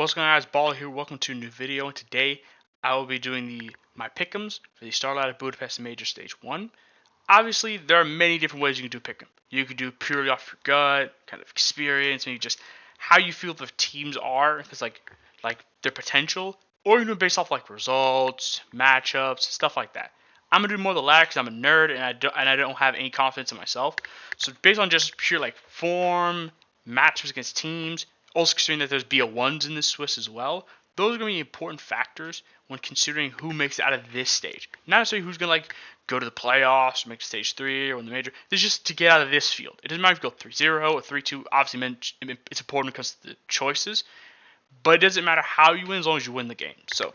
What's going on, guys? Ball here. Welcome to a new video, and today I will be doing my Pickems for the Starladder Budapest Major Stage 1. Obviously, there are many different ways you can do Pick'em. You could do purely off your gut, kind of experience, maybe just how you feel the teams are, if it's like their potential, or you can do it based off like results, matchups, stuff like that. I'm gonna do more of the latter because I'm a nerd and I don't have any confidence in myself. So based on just pure like form, matchups against teams, also considering that there's BO1s in this Swiss as well, those are going to be important factors when considering who makes it out of this stage. Not necessarily who's going to like go to the playoffs or make stage 3 or win the major. This is just to get out of this field. It doesn't matter if you go 3-0 or 3-2. Obviously, it's important because of the choices. But it doesn't matter how you win as long as you win the game. So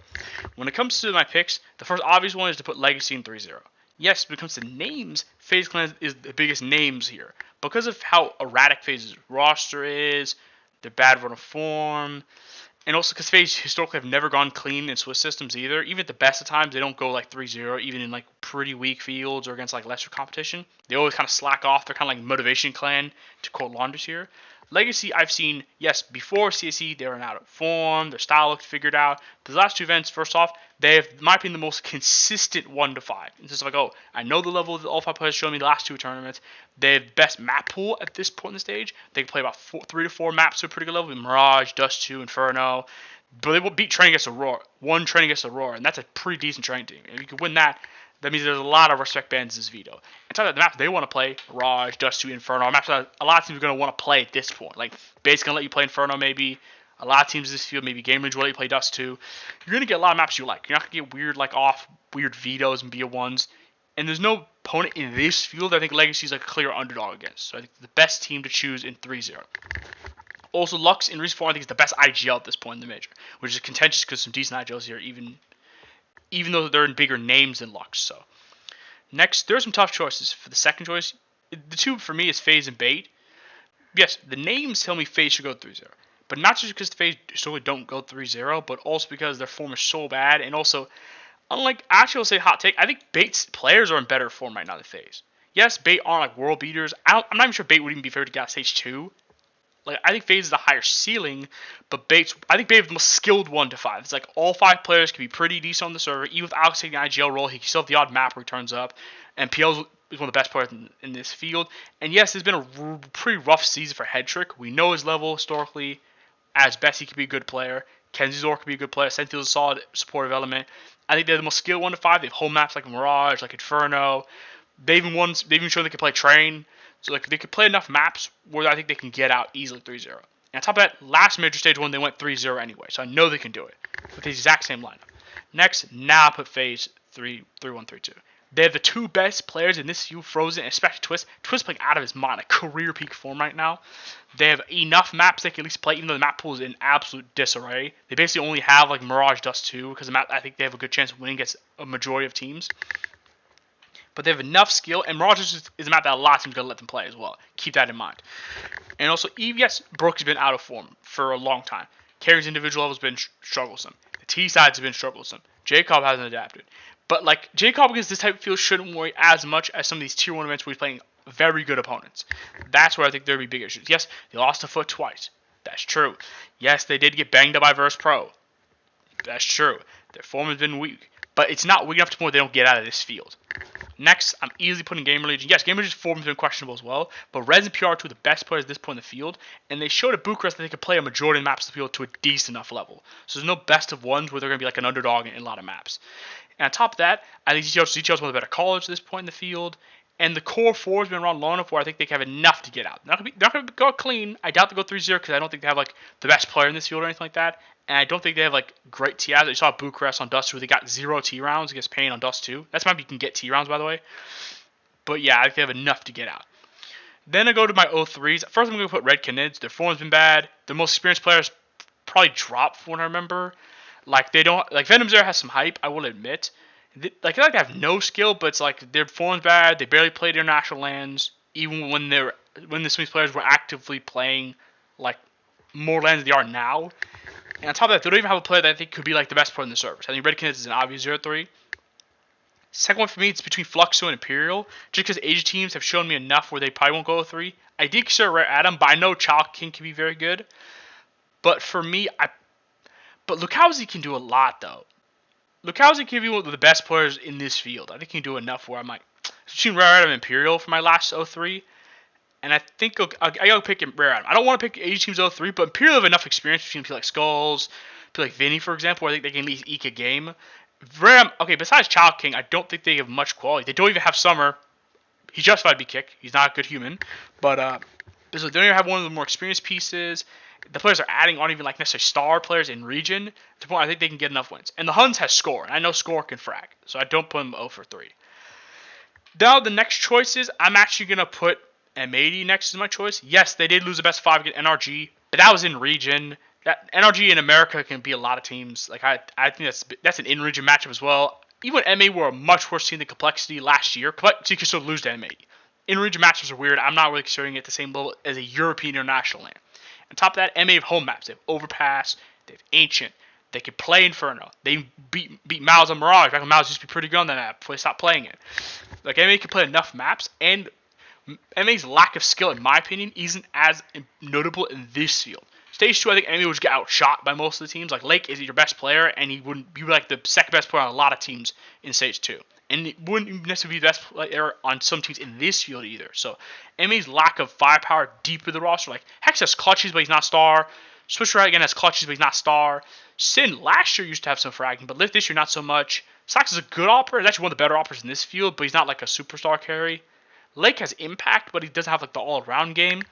when it comes to my picks, the first obvious one is to put Legacy in 3-0. Yes, when it comes to names, FaZe Clan is the biggest names here. Because of how erratic FaZe's roster is, their bad run of form, and also because FaZe historically have never gone clean in Swiss systems either. Even at the best of times, they don't go like 3-0, even in like pretty weak fields or against like lesser competition. They always kind of slack off. They're kind of like Motivation Clan, to quote Launders here. Legacy, I've seen, yes, before CSE, they were out of form, their style looked figured out. The last two events, first off, they have, in my opinion, the most consistent 1-5. It's just like, oh, I know the level that all 5 players showed me the last two tournaments. They have best map pool at this point in the stage. They can play about 3 to 4 maps to a pretty good level, Mirage, Dust 2, Inferno. But they will beat Training against Aurora, one Training against Aurora, and that's a pretty decent training team. If you can win that, that means there's a lot of respect bands as Vito. And talking about the maps they want to play, Mirage, Dust 2, Inferno, maps that a lot of teams are going to want to play at this point. Like, Bait's going to let you play Inferno maybe. A lot of teams in this field, maybe Game Range will let you play Dust 2. You're going to get a lot of maps you like. You're not going to get weird, like, weird Vitos and BO1s. And there's no opponent in this field that I think Legacy is like a clear underdog against. So I think the best team to choose in 3-0. Also, Lux in recent form I think is the best IGL at this point in the major, which is contentious because some decent IGLs here, even though they're in bigger names than Lux. So next, there are some tough choices. For the second choice, the two for me is FaZe and Bait. Yes, the names tell me FaZe should go 3-0. But not just because FaZe solely don't go 3-0, but also because their form is so bad. And also, unlike, actually I'll say hot take, I think Bait's players are in better form right now than FaZe. Yes, Bait aren't like world beaters. I'm not even sure Bait would even be favored to get out stage 2. Like, I think FaZe is the higher ceiling, but I think Bait is the most skilled 1-5. It's like all 5 players can be pretty decent on the server. Even with Alex taking an IGL role, he can still have the odd map where he turns up. And PL is one of the best players in this field. And yes, it's been a pretty rough season for Headtrick. We know his level historically. As best, he could be a good player. Kenzor could be a good player. Sentinel is a solid supportive element. I think they're the most skilled 1-5. They have home maps like Mirage, like Inferno. They've even shown they can play Train. So like they could play enough maps where I think they can get out easily 3-0. And on top of that, last major stage 1, they went 3-0 anyway. So I know they can do it with the exact same lineup. Next, now put FaZe 3-1, 3-2. They have the 2 best players in this field, Frozen, and especially Twist. Twist playing out of his mind, like career peak form right now. They have enough maps they can at least play, even though the map pool is in absolute disarray. They basically only have like Mirage, Dust 2, because I think they have a good chance of winning against a majority of teams. But they have enough skill, and Mirage is a map that a lot of teams are going to let them play as well. Keep that in mind. And also, yes, Brook has been out of form for a long time. Carry's individual level has been strugglesome. The T sides have been strugglesome. Jacob hasn't adapted. But like Jacob against this type of field shouldn't worry as much as some of these tier 1 events where he's playing very good opponents. That's where I think there'll be big issues. Yes, they lost a foot twice. That's true. Yes, they did get banged up by Verse Pro. That's true. Their form has been weak. But it's not weak enough to the point they don't get out of this field. Next, I'm easily putting Gamer Legion. Yes, Gamer Legion's form has been questionable as well, but Rez and PR are 2 of the best players at this point in the field, and they showed at Bucharest that they could play a majority of the maps of the field to a decent enough level. So there's no best of ones where they're going to be like an underdog in a lot of maps. And on top of that, I think ZTL is one of the better callers at this point in the field, and the core 4 has been around long enough where I think they can have enough to get out. They're not going to go clean. I doubt they go 3-0 because I don't think they have like the best player in this field or anything like that. And I don't think they have like great T rounds. You saw Bucharest on Dust 2 where they got 0 T rounds against Pain on Dust 2. That's maybe you can get T rounds, by the way. But yeah, I think they have enough to get out. Then I go to my 03s. First, I'm going to put Red Canids. Their form's been bad. The most experienced players probably dropped from what I remember. Like they don't like Venom Zero has some hype, I will admit. Like they have no skill, but it's like their form's bad. They barely played international lands, even when the Swedish players were actively playing like more lands than they are now. And on top of that, they don't even have a player that I think could be like the best player in the service. I think Red Canids is an obvious 0-3. Second one for me, it's between Fluxo and Imperial, just because Asia teams have shown me enough where they probably won't go 3. I did consider Rare Adam, but I know Chalk King can be very good. But for me, But Lukowski can do a lot, though. Lukowski can be one of the best players in this field. I think he can do enough where I might between Rare Item and Imperial for my last 03. And I think I gotta pick Rare Item. I don't want to pick Age Team's 03, but Imperial have enough experience between people like Skulls, people like Vinny, for example, where I think they can at least eke a game. Rare Item, okay, besides Child King, I don't think they have much quality. They don't even have Summer. He's justified to be kicked. He's not a good human. But they don't even have one of the more experienced pieces. The players are adding aren't even like necessarily star players in region. To the point I think they can get enough wins. And the Huns has Score, and I know Score can frag, so I don't put him 0 for 3. Now the next choices, I'm actually gonna put M80 next to my choice. Yes, they did lose the best 5 against NRG, but that was in region. That NRG in America can beat a lot of teams. Like I think that's an in-region matchup as well. Even MA were a much worse team than Complexity last year. Complexity could still lose to M80. In-region matchups are weird. I'm not really considering it at the same level as a European international land. On top of that, MA have home maps. They have Overpass. They have Ancient. They can play Inferno. They beat Miles on Mirage. Back when Miles used to be pretty good on that map before they stopped playing it. Like, MA can play enough maps, and MA's lack of skill, in my opinion, isn't as notable in this field. Stage 2, I think MA would get outshot by most of the teams. Like, Lake is your best player, and he would be like the second best player on a lot of teams in Stage 2. And it wouldn't necessarily be the best player on some teams in this field either. So, MA's lack of firepower deep in the roster. Like, Hex has clutches, but he's not star. Swisher again has clutches, but he's not star. Sin last year used to have some fragging, but Lift this year not so much. Sox is a good operator. He's actually one of the better operators in this field, but he's not like a superstar carry. Lake has impact, but he doesn't have like the all-around game.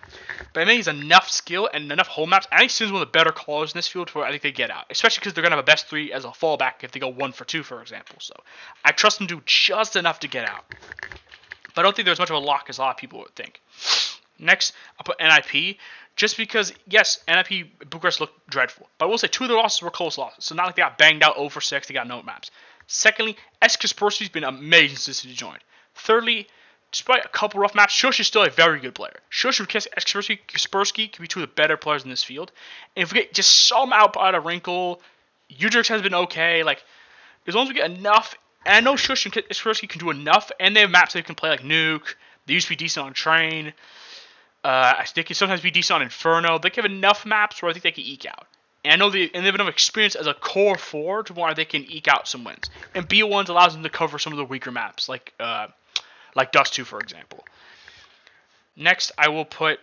But I think he's enough skill and enough home maps. I think Sin's one of the better callers in this field where I think they get out. Especially because they're going to have a best 3 as a fallback if they go 1 for 2, for example. So I trust them to do just enough to get out. But I don't think there's much of a lock as a lot of people would think. Next, I'll put NIP. Just because, yes, NIP Bucharest looked dreadful. But I will say 2 of the losses were close losses. So not like they got banged out 0 for 6. They got no maps. Secondly, S. Kaspersky's been amazing since he joined. Thirdly, despite a couple rough maps, Shush is still a very good player. Shush and Kaspersky can be 2 of the better players in this field. And if we get just some out of Wrinkle, Udrix has been okay. Like, as long as we get enough, and I know Shush and Kaspersky can do enough, and they have maps they can play like Nuke. They used to be decent on Train. They can sometimes be decent on Inferno. They can have enough maps where I think they can eke out. And I know they have enough experience as a core 4 to where they can eke out some wins. And B1s allows them to cover some of the weaker maps, like Dust 2, for example. Next, I'll put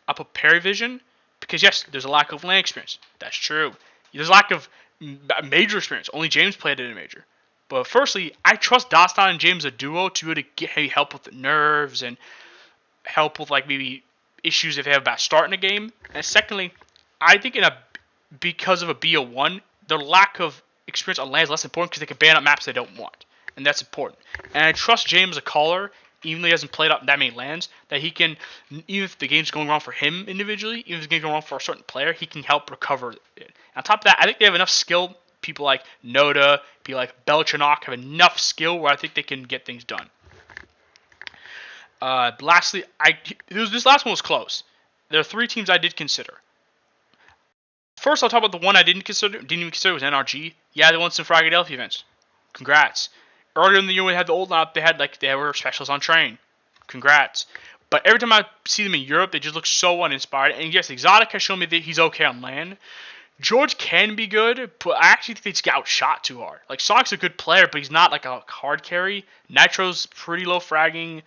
Perivision, because yes, there's a lack of lane experience. That's true. There's a lack of major experience. Only James played it in a major. But firstly, I trust Dastan and James a duo to be able to get help with the nerves and help with like maybe issues if they have a bad start in a game. And secondly, I think because of a BO1, their lack of experience on land is less important because they can ban up maps they don't want. And that's important. And I trust James as a caller, even though he hasn't played up that many lands, that he can, even if the game's going wrong for him individually, even if the game's going wrong for a certain player, he can help recover it. And on top of that, I think they have enough skill. People like Noda, people like Belchanok have enough skill where I think they can get things done. Lastly, this last one was close. There are 3 teams I did consider. First, I'll talk about the one I didn't even consider was NRG. Yeah, they won some Philadelphia events. Congrats. Earlier in the year, when they had the old lineup, they were specials on Train. Congrats. But every time I see them in Europe, they just look so uninspired. And yes, Exotic has shown me that he's okay on land. George can be good, but I actually think they just get outshot too hard. Like, Sonic's a good player, but he's not like a hard carry. Nitro's pretty low fragging.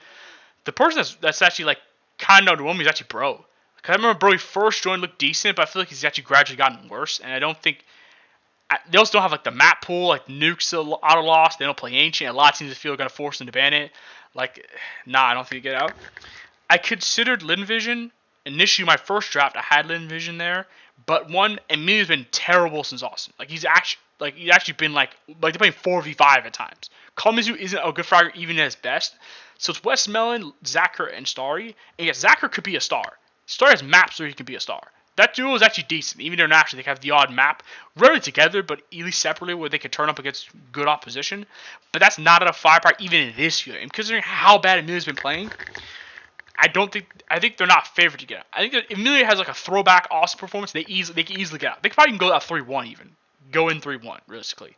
The person that's actually like kind of underwhelming is actually Bro. Cause I remember Bro, he first joined looked decent, but I feel like he's actually gradually gotten worse. And I don't think they also don't have like the map pool. Like Nuke's auto lost. They don't play Ancient. A lot of teams feel are gonna force them to ban it. Like, nah, I don't think they get out. I considered Lin Vision. Initially, my first draft, I had Lin Vision there, but Emilio's been terrible since Austin. Like he's actually been like they're playing 4v5 at times. Kalmizu isn't a good fragger even at his best. So it's Westmelon, Zachar, and Starry. And yes, Zachar could be a star. Starry has maps where he can be a star. That duo is actually decent. Even internationally, they have the odd map. Rarely together, but at least separately where they can turn up against good opposition. But that's not enough firepower even in this year. And considering how bad Emilio's been playing, I think they're not favored to get out. I think that Emilio has like a throwback awesome performance. They can easily get out. They probably can go out 3-1 even. Go in 3-1, realistically.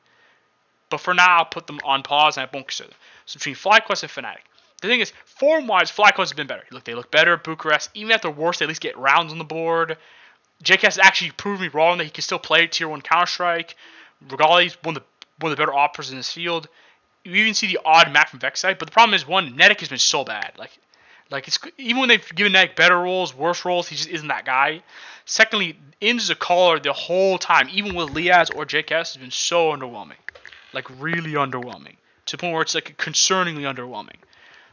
But for now, I'll put them on pause and I won't consider them. So between FlyQuest and Fnatic. The thing is, form-wise, FlyQuest has been better. They look better at Bucharest. Even at their worst, they at least get rounds on the board. JKS has actually proved me wrong that he can still play Tier 1 Counter-Strike. Regardless, one of the better offers in this field. You even see the odd map from Vexite, but the problem is, one, Nedic has been so bad. Like it's even when they've given Nedic better roles, worse roles, he just isn't that guy. Secondly, Inz as a caller the whole time, even with Liaz or JKS, has been so underwhelming. Like, really underwhelming. To the point where it's, like, concerningly underwhelming.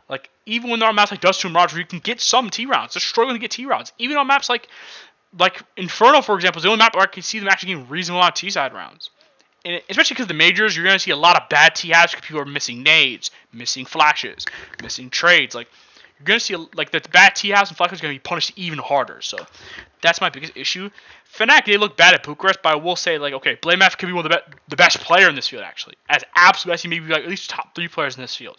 Like, even when there are maps like Dust Tomb Roger, you can get some T rounds. They're struggling to get T rounds. Even on maps like Inferno, for example, is the only map where I can see them actually getting reasonable amount of T-side rounds. And especially because of the majors, you're going to see a lot of bad T-halves because people are missing nades, missing flashes, missing trades. Like, you're going to see, like, the bad T-halves and flashes are going to be punished even harder. So, that's my biggest issue. Fnatic, they look bad at Bucharest, but I will say, like, okay, Blamef could be one of the best player in this field, actually. As absolute best, he may be, like, at least top 3 players in this field.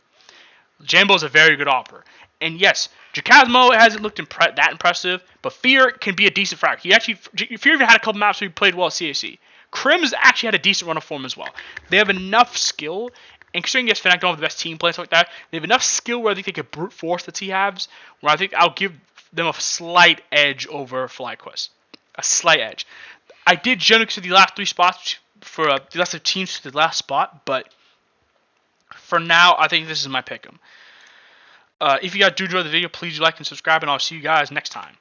Jambo is a very good offer. And yes, Jacasmo hasn't looked that impressive, but Fear can be a decent frag. Fear even had a couple maps where he played well at CAC. Crim's actually had a decent run of form as well. They have enough skill, and considering yes, Fnatic don't have the best team play and stuff like that, they have enough skill where I think they could brute force the T-Halves, where I think I'll give them a slight edge over FlyQuest. A slight edge. I did generally consider the last 3 spots for the last teams to the last spot, but for now, I think this is my pick 'em. If you guys do enjoy the video, please like and subscribe, and I'll see you guys next time.